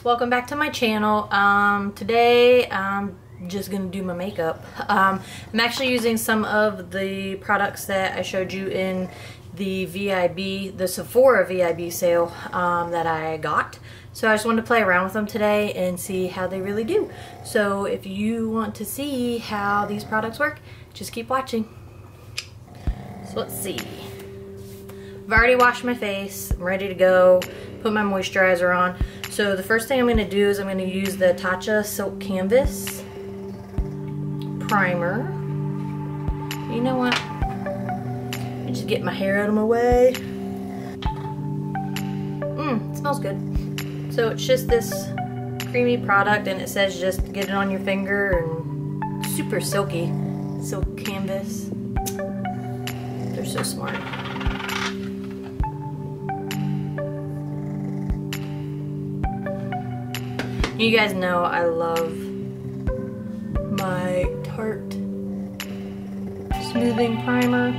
welcome back to my channel. Today I'm just gonna do my makeup. I'm actually using some of the products that I showed you in the the Sephora VIB sale that I got. So I just wanted to play around with them today and see how they really do. So if you want to see how these products work, just keep watching. So let's see. I've already washed my face. I'm ready to go. Put my moisturizer on. So the first thing I'm going to do is I'm going to use the Tatcha Silk Canvas primer. You know what? Let me just get my hair out of my way. It smells good. So it's just this creamy product and it says just get it on your finger and super silky. Silk Canvas. They're so smart. You guys know I love my Tarte smoothing primer,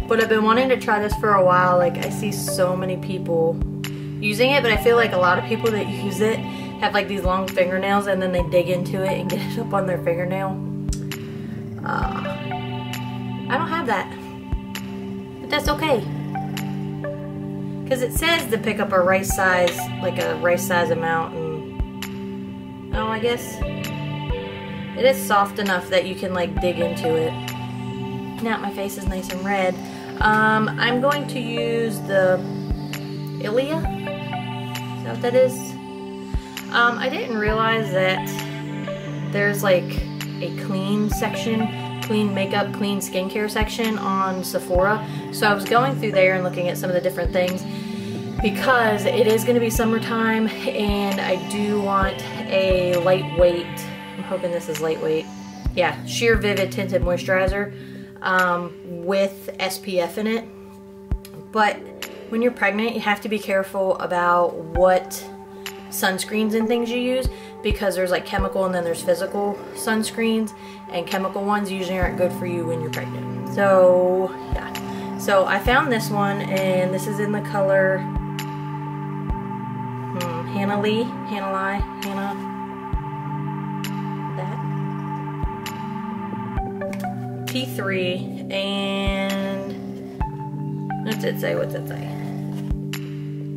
but I've been wanting to try this for a while. Like, I see so many people using it, but I feel like a lot of people that use it have like these long fingernails and then they dig into it and get it up on their fingernail. I don't have that, but that's okay. Because it says to pick up a rice size, like a rice size amount, and oh, I guess it is soft enough that you can like dig into it. Now my face is nice and red. I'm going to use the Iila. Is that what that is? I didn't realize that there's like a clean section, clean makeup, clean skincare section on Sephora. So I was going through there and looking at some of the different things because it is going to be summertime and I do want a lightweight, I'm hoping this is lightweight, yeah, Sheer Vivid Tinted Moisturizer with SPF in it. But when you're pregnant, you have to be careful about what sunscreens and things you use because there's like chemical and then there's physical sunscreens, and chemical ones usually aren't good for you when you're pregnant. So yeah, so I found this one and this is in the color hanalei, that T3, and what's it say?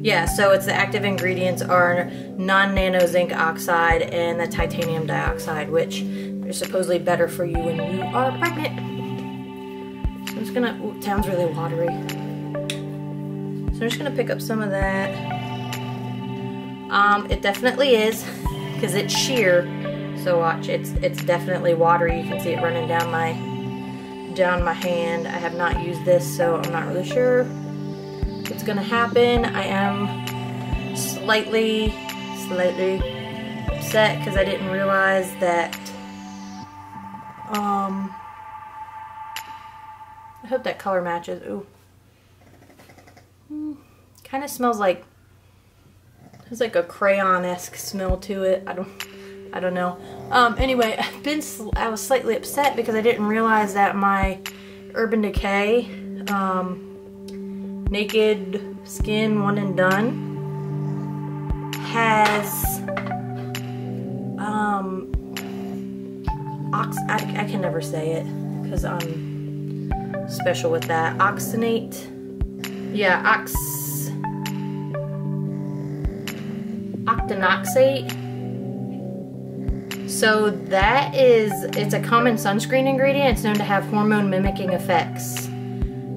Yeah, so it's the active ingredients are non-nano zinc oxide and the titanium dioxide, which are supposedly better for you when you are pregnant. So I'm just gonna, ooh, it sounds really watery. So I'm just gonna pick up some of that. It definitely is, because it's sheer. So watch, it's definitely watery. You can see it running down my hand. I have not used this, so I'm not really sure what's gonna happen. I am slightly upset because I didn't realize that. I hope that color matches. Ooh, kind of smells like, there's like a crayon-esque smell to it. I don't know. Anyway, I was slightly upset because I didn't realize that my Urban Decay Naked Skin One and Done has I can never say it because I'm special with that. Octinoxate. So that it's a common sunscreen ingredient. It's known to have hormone mimicking effects.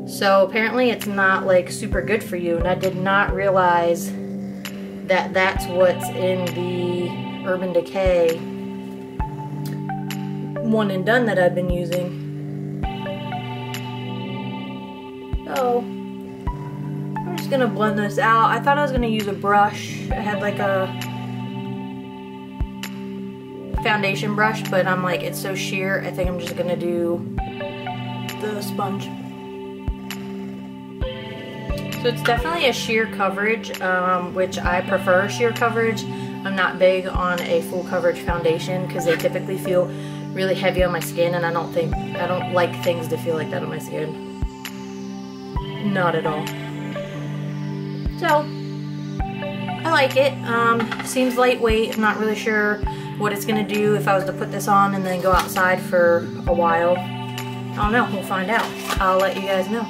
So apparently it's not like super good for you, and I did not realize that that's what's in the Urban Decay One and Done that I've been using. So I'm just gonna blend this out. I thought I was gonna use a brush. I had like a foundation brush, but I'm like, it's so sheer, I think I'm just gonna do the sponge. So it's definitely a sheer coverage, which I prefer sheer coverage. I'm not big on a full coverage foundation because they typically feel really heavy on my skin, and I don't like things to feel like that on my skin. Not at all. So I like it. Seems lightweight. I'm not really sure what it's gonna do if I was to put this on and then go outside for a while. I don't know, we'll find out. I'll let you guys know.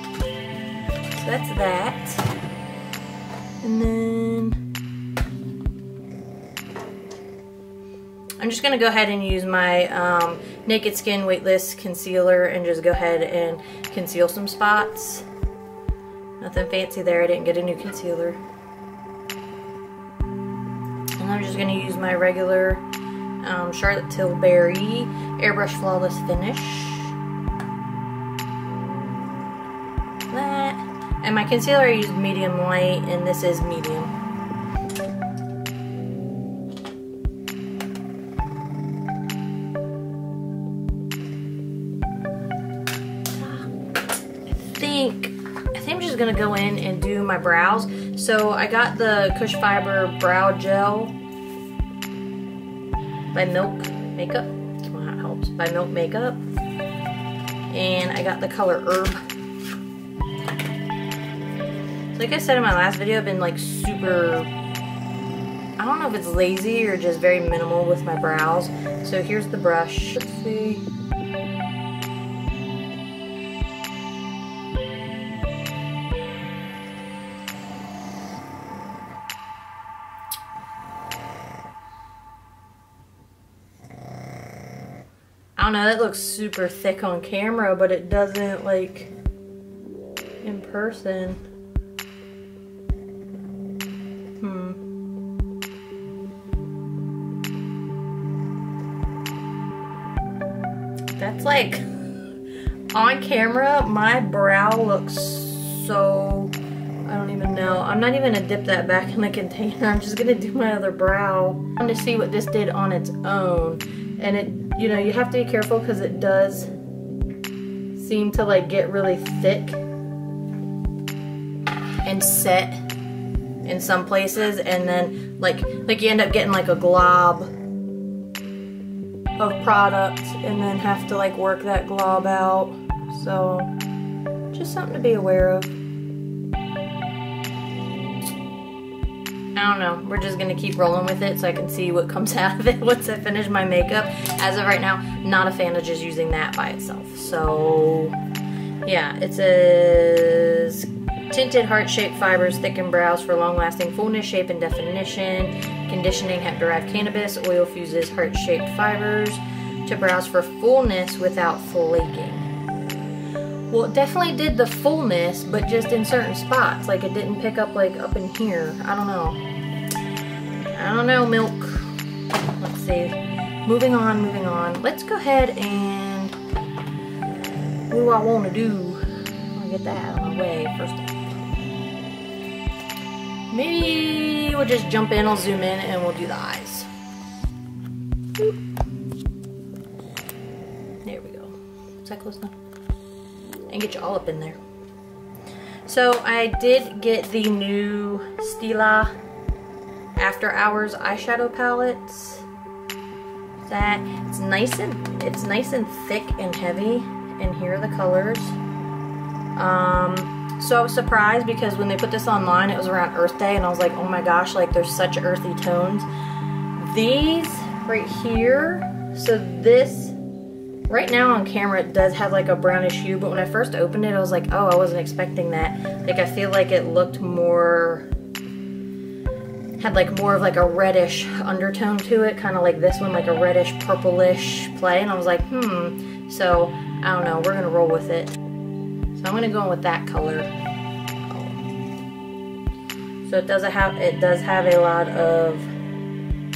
So that's that. And then I'm just gonna go ahead and use my Naked Skin Weightless Concealer and just go ahead and conceal some spots. Nothing fancy there, I didn't get a new concealer. And I'm just gonna use my regular Charlotte Tilbury Airbrush Flawless Finish. That. And my concealer I used medium light, and this is medium. I think I'm just gonna go in and do my brows. So I got the Kush Fiber Brow Gel by Milk Makeup. Well, that helps. By Milk Makeup. And I got the color Herb. Like I said in my last video, I've been like super, I don't know if it's lazy or just very minimal with my brows. So here's the brush. Let's see. I don't know, that looks super thick on camera, but it doesn't like in person. That's like, on camera, my brow looks so, I don't even know. I'm not even gonna dip that back in the container. I'm just gonna do my other brow. I want to see what this did on its own. And it, you know, you have to be careful because it does seem to like get really thick and set in some places, and then like you end up getting like a glob of product and then have to like work that glob out. So just something to be aware of. I don't know, we're just gonna keep rolling with it so I can see what comes out of it once I finish my makeup. As of right now, not a fan of just using that by itself. So yeah, it says tinted heart-shaped fibers thicken brows for long-lasting fullness, shape, and definition. Conditioning hemp-derived cannabis oil fuses heart-shaped fibers to brows for fullness without flaking. Well, it definitely did the fullness, but just in certain spots. Like, it didn't pick up, like, up in here. I don't know. I don't know, Milk. Let's see. Moving on, moving on. Let's go ahead and... what do I want to do? I'll get that out of my way first off. Maybe we'll just jump in, I'll zoom in, and we'll do the eyes. There we go. Is that close enough? And get you all up in there. So I did get the new Stila After Hours eyeshadow palettes. That it's nice and thick and heavy, and here are the colors. So I was surprised because when they put this online, it was around Earth Day, and I was like, oh my gosh, like there's such earthy tones. These right here, so this right now on camera it does have like a brownish hue, but when I first opened it I was like, oh, I wasn't expecting that. Like I feel like it looked more, had like more of like a reddish undertone to it, kind of like this one, like a reddish purplish play, and I was like, so I don't know, we're gonna roll with it. So I'm gonna go in with that color. So it does have a lot of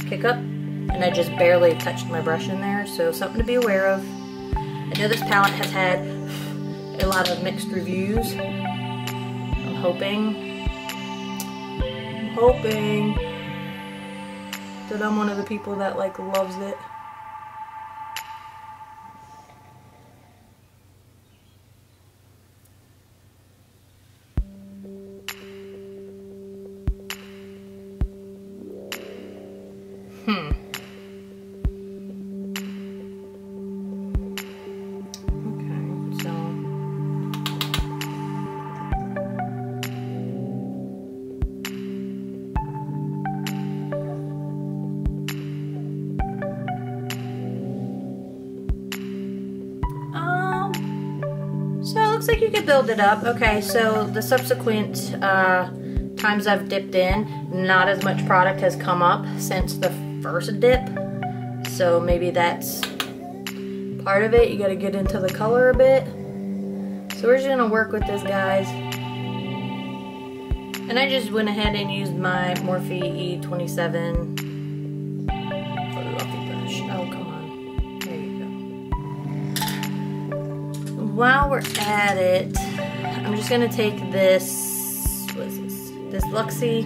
kick up, and I just barely touched my brush in there, so something to be aware of. I know this palette has had a lot of mixed reviews. I'm hoping that I'm one of the people that like loves it. you could build it up. Okay, so the subsequent times I've dipped in, not as much product has come up since the first dip. So maybe that's part of it. You gotta get into the color a bit. So we're just gonna work with this, guys. And I just went ahead and used my Morphe E27 fluffy brush. Oh, come on. There you go. While we're at it, I'm just gonna take this, what is this? This Luxie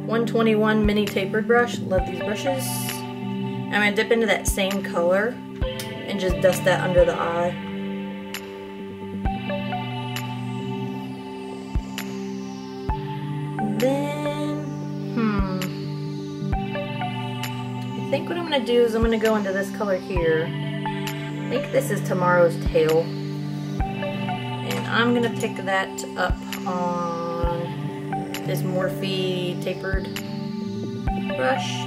121 mini tapered brush. Love these brushes. I'm gonna dip into that same color and just dust that under the eye. Then, I think what I'm gonna do is I'm gonna go into this color here. I think this is Tomorrow's Tale. And I'm gonna pick that up on this Morphe tapered brush.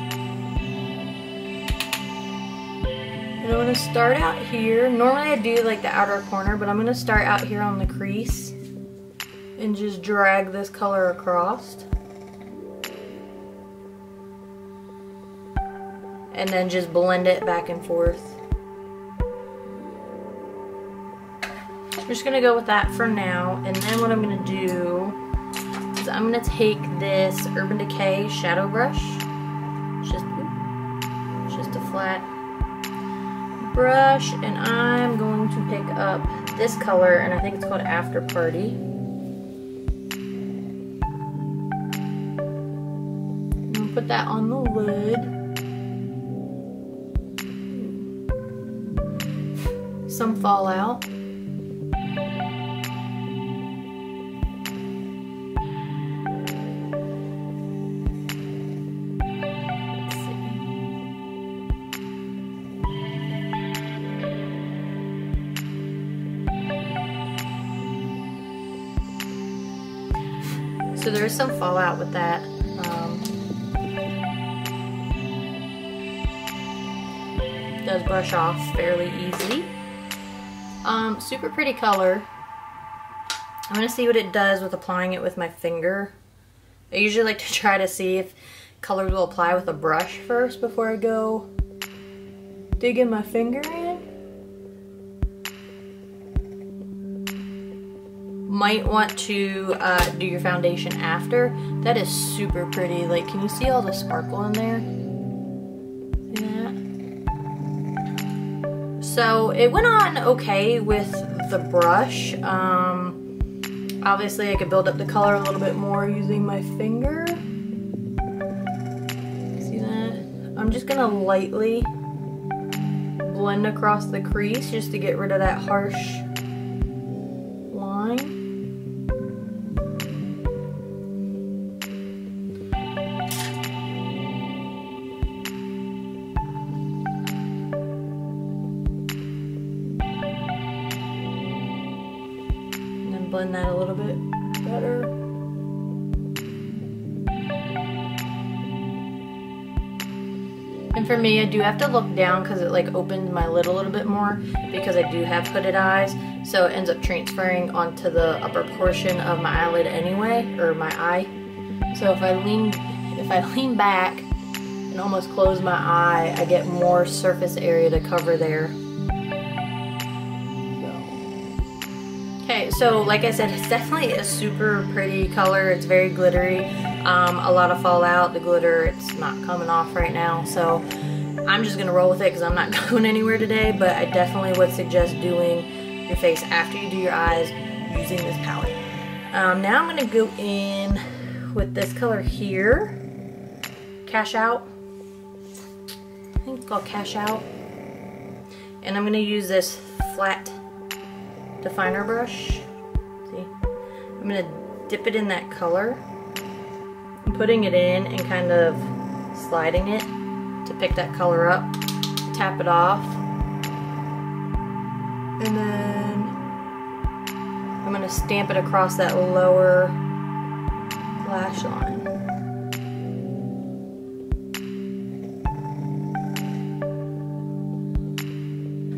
And I'm gonna start out here. Normally I do like the outer corner, but I'm gonna start out here on the crease and just drag this color across. And then just blend it back and forth. I'm just gonna go with that for now. And then what I'm gonna do is I'm gonna take this Urban Decay shadow brush. Just a flat brush, and I'm going to pick up this color, and I think it's called After Party. I'm gonna put that on the lid. Some fallout. So there is some fallout with that. Does brush off fairly easily. Super pretty color. I'm gonna see what it does with applying it with my finger. I usually like to try to see if colors will apply with a brush first before I go digging my finger in. Might want to do your foundation after. That is super pretty. Like, can you see all the sparkle in there? See that? So it went on okay with the brush. Obviously I could build up the color a little bit more using my finger. See that? I'm just gonna lightly blend across the crease just to get rid of that harsh line. Blend that a little bit better. And for me, I do have to look down because it like opens my lid a little bit more because I do have hooded eyes, so it ends up transferring onto the upper portion of my eyelid anyway, or my eye. So if I lean back and almost close my eye, I get more surface area to cover there. Okay, so like I said, it's definitely a super pretty color. It's very glittery. A lot of fallout. The glitter, it's not coming off right now. So I'm just gonna roll with it because I'm not going anywhere today. But I definitely would suggest doing your face after you do your eyes using this palette. Now I'm gonna go in with this color here, Cash Out. I think it's called Cash Out. And I'm gonna use this flat definer brush. See, I'm gonna dip it in that color. I'm putting it in and kind of sliding it to pick that color up, tap it off, and then I'm gonna stamp it across that lower lash line.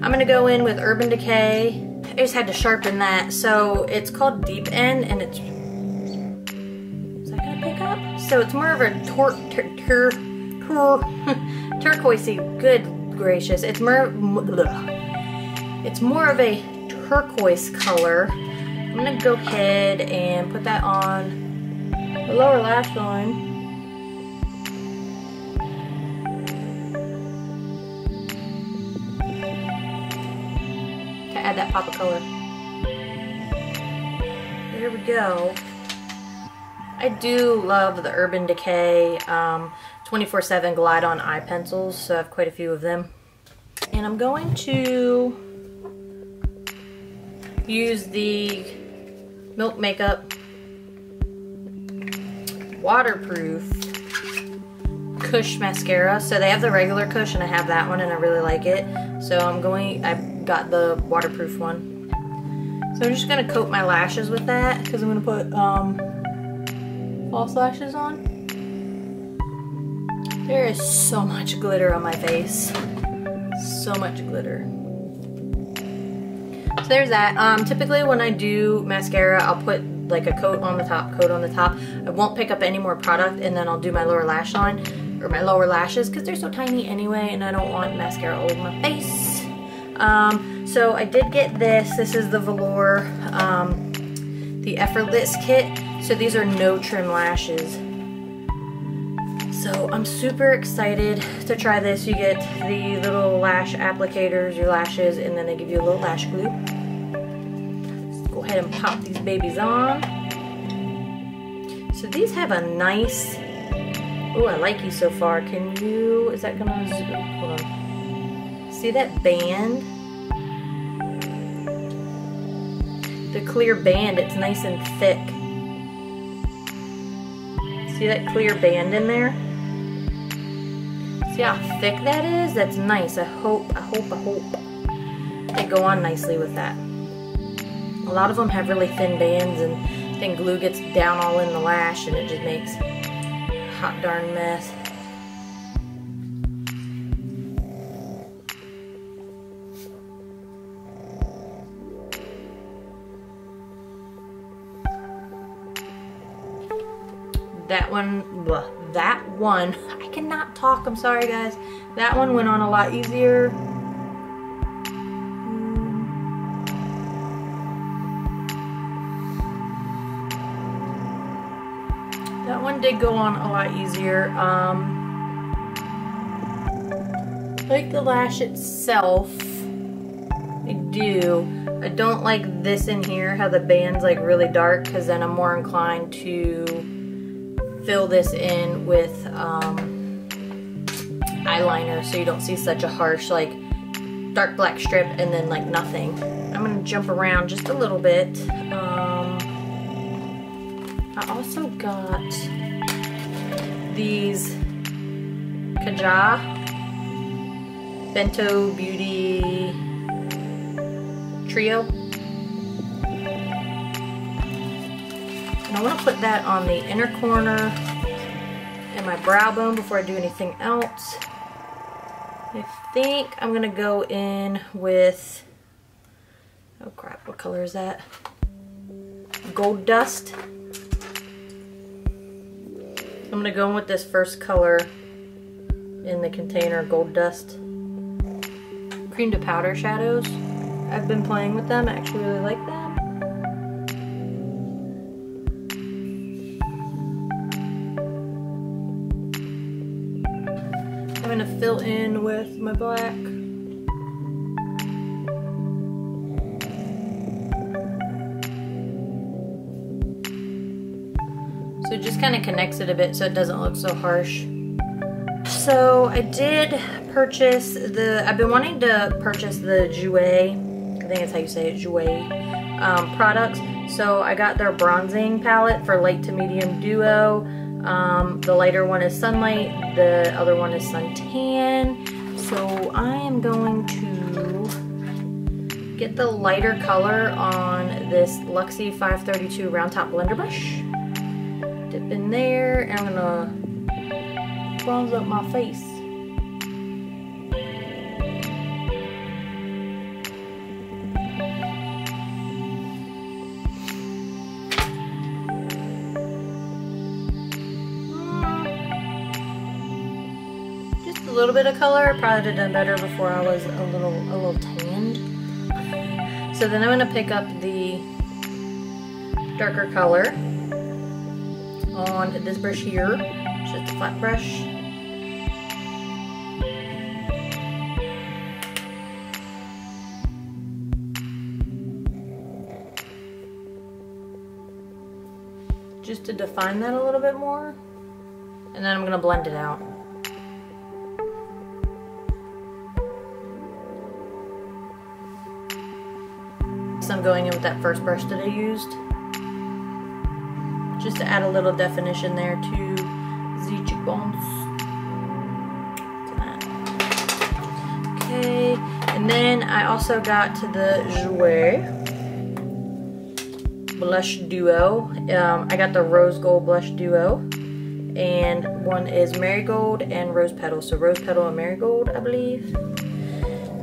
I'm gonna go in with Urban Decay I just had to sharpen that. So it's called Deep End, and it's, is that gonna pick up? So it's more of a turquoisey, good gracious. It's more of a turquoise color. I'm gonna go ahead and put that on the lower lash line. To add that pop of color. There we go. I do love the Urban Decay 24/7 Glide On eye pencils, so I have quite a few of them. And I'm going to use the Milk Makeup waterproof Kush mascara. So they have the regular Kush and I have that one and I really like it. So I got the waterproof one. So I'm just gonna coat my lashes with that because I'm gonna put false lashes on. There is so much glitter on my face. So much glitter. So there's that. Typically when I do mascara, I'll put like a coat on the top, coat on the top. I won't pick up any more product, and then I'll do my lower lash line, or my lower lashes, because they're so tiny anyway, and I don't want mascara all over my face. So I did get this. This is the Velour, the Effortless kit. So these are no trim lashes. So I'm super excited to try this. You get the little lash applicators, your lashes, and then they give you a little lash glue. Let's go ahead and pop these babies on. So these have a nice, oh, I like you so far. Can you, is that gonna, hold on. See that band? The clear band, it's nice and thick. See that clear band in there? See how thick that is? That's nice. I hope they go on nicely with that. A lot of them have really thin bands, and then glue gets down all in the lash and it just makes a hot darn mess. That one, I cannot talk, I'm sorry guys. That one went on a lot easier. That one did go on a lot easier. I like the lash itself. I do. I don't like this in here, how the band's like really dark, because then I'm more inclined to fill this in with eyeliner so you don't see such a harsh like dark black strip and then like nothing. I'm gonna jump around just a little bit. I also got these Kaja Bento Beauty Trio. And I want to put that on the inner corner and my brow bone before I do anything else. I think I'm going to go in with, oh crap, what color is that? Gold Dust. I'm going to go in with this first color in the container, Gold Dust. Cream to powder shadows. I've been playing with them. I actually really like them. I'm going to fill in with my black. So it just kind of connects it a bit so it doesn't look so harsh. So I did purchase I've been wanting to purchase the Jouer, I think that's how you say it, Jouer products. So I got their bronzing palette for light to medium duo. The lighter one is Sunlight, the other one is Suntan. So I am going to get the lighter color on this Luxie 532 round top blender brush. Dip in there, and I'm gonna bronze up my face. a little bit of color. I probably did done better before I was a little tanned. So then I'm gonna pick up the darker color on this brush here. It's just a flat brush. Just to define that a little bit more. And then I'm gonna blend it out. So I'm going in with that first brush that I used. Just to add a little definition there to the cheekbones. Okay, and then I also got to the Jouer Blush Duo. I got the Rose Gold Blush Duo. And one is Marigold and Rose Petal. So Rose Petal and Marigold, I believe.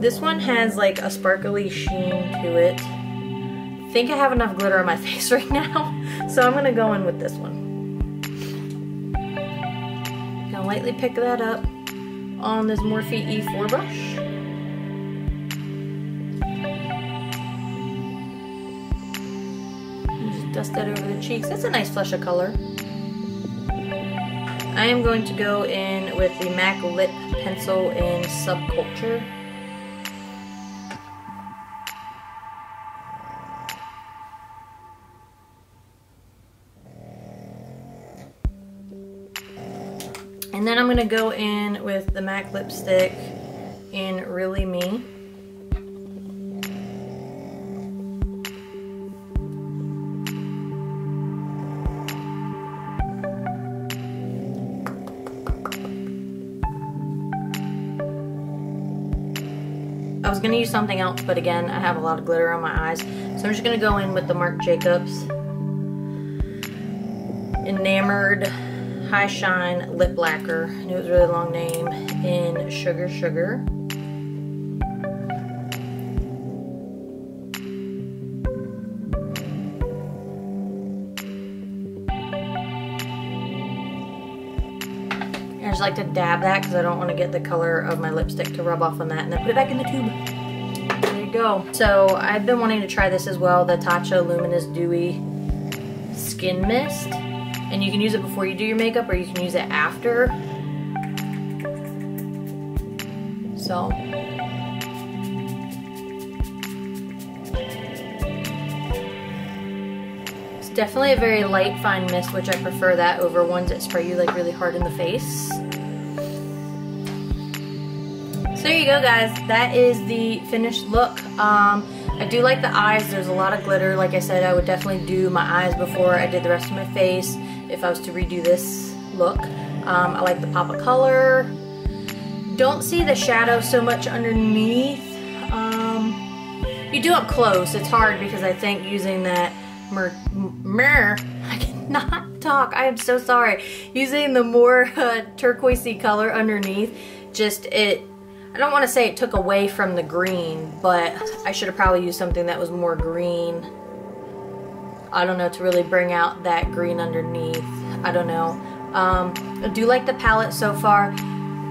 This one has like a sparkly sheen to it. I think I have enough glitter on my face right now, so I'm gonna go in with this one. Gonna lightly pick that up on this Morphe E4 brush. And just dust that over the cheeks. That's a nice flush of color. I am going to go in with the MAC Lip Pencil in Subculture. And then I'm going to go in with the MAC lipstick in Really Me. I was going to use something else, but again, I have a lot of glitter on my eyes. So I'm just going to go in with the Marc Jacobs Enamored High Shine Lip Lacquer. I knew it was a really long name. In Sugar Sugar. I just like to dab that because I don't want to get the color of my lipstick to rub off on that, and then put it back in the tube. There you go. So I've been wanting to try this as well, the Tatcha Luminous Dewy Skin Mist. And you can use it before you do your makeup, or you can use it after. So it's definitely a very light, fine mist, which I prefer that over ones that spray you like really hard in the face. So there you go, guys. That is the finished look. I do like the eyes. There's a lot of glitter. Like I said, I would definitely do my eyes before I did the rest of my face if I was to redo this look. I like the pop of color. Don't see the shadow so much underneath. You do up close. It's hard because I think using that mirror, I cannot talk. I am so sorry. Using the more turquoisey color underneath, I don't want to say it took away from the green, but I should have probably used something that was more green. I don't know, to really bring out that green underneath. I don't know. I do like the palette so far.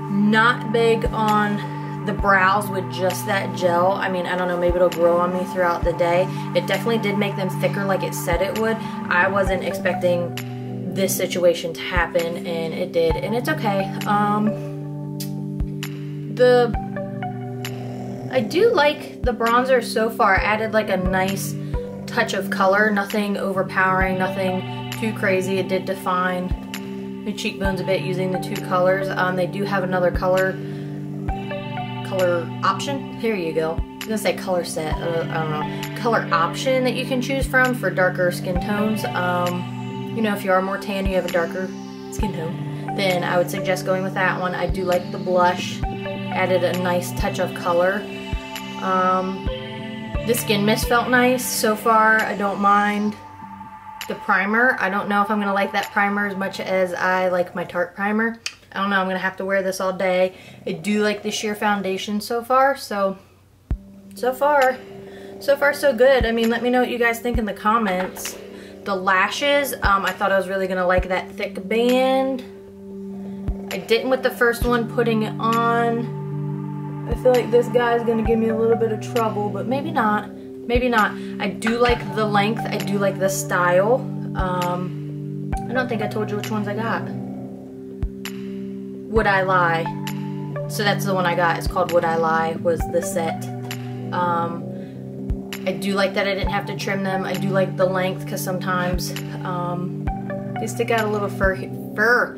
Not big on the brows with just that gel. I mean, I don't know, maybe it'll grow on me throughout the day. It definitely did make them thicker like it said it would. I wasn't expecting this situation to happen, and it did, and it's okay. I do like the bronzer so far. Added like a nice touch of color, nothing overpowering, nothing too crazy. It did define my cheekbones a bit using the two colors. They do have another color option. Here you go. I was gonna say color set, I don't know. Color option that you can choose from for darker skin tones. You know, if you are more tan, you have a darker skin tone, then I would suggest going with that one. I do like the blush. Added a nice touch of color. The skin mist felt nice so far. I don't mind the primer. I don't know if I'm gonna like that primer as much as I like my Tarte primer. I don't know, I'm gonna have to wear this all day. I do like the sheer foundation so far, so far so good. I mean, let me know what you guys think in the comments. The lashes, I thought I was really gonna like that thick band. I didn't with the first one putting it on. I feel like this guy's gonna give me a little bit of trouble, but maybe not. Maybe not. I do like the length. I do like the style. I don't think I told you which ones I got. Would I Lie? So that's the one I got. It's called Would I Lie, was the set. I do like that I didn't have to trim them. I do like the length because sometimes they stick out a little fur.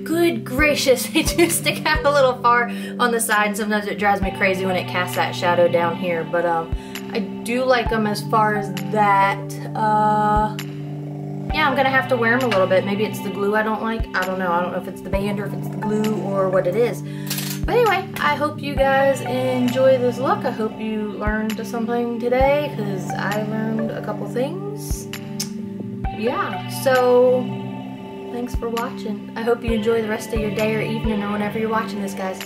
Good gracious, they do stick out a little far on the side, and sometimes it drives me crazy when it casts that shadow down here. But I do like them as far as that. Yeah, I'm gonna have to wear them a little bit. Maybe it's the glue I don't like. I don't know. I don't know if it's the band or if it's the glue or what it is. But anyway, I hope you guys enjoy this look. I hope you learned something today, because I learned a couple things. Yeah, so thanks for watching. I hope you enjoy the rest of your day or evening or whenever you're watching this, guys.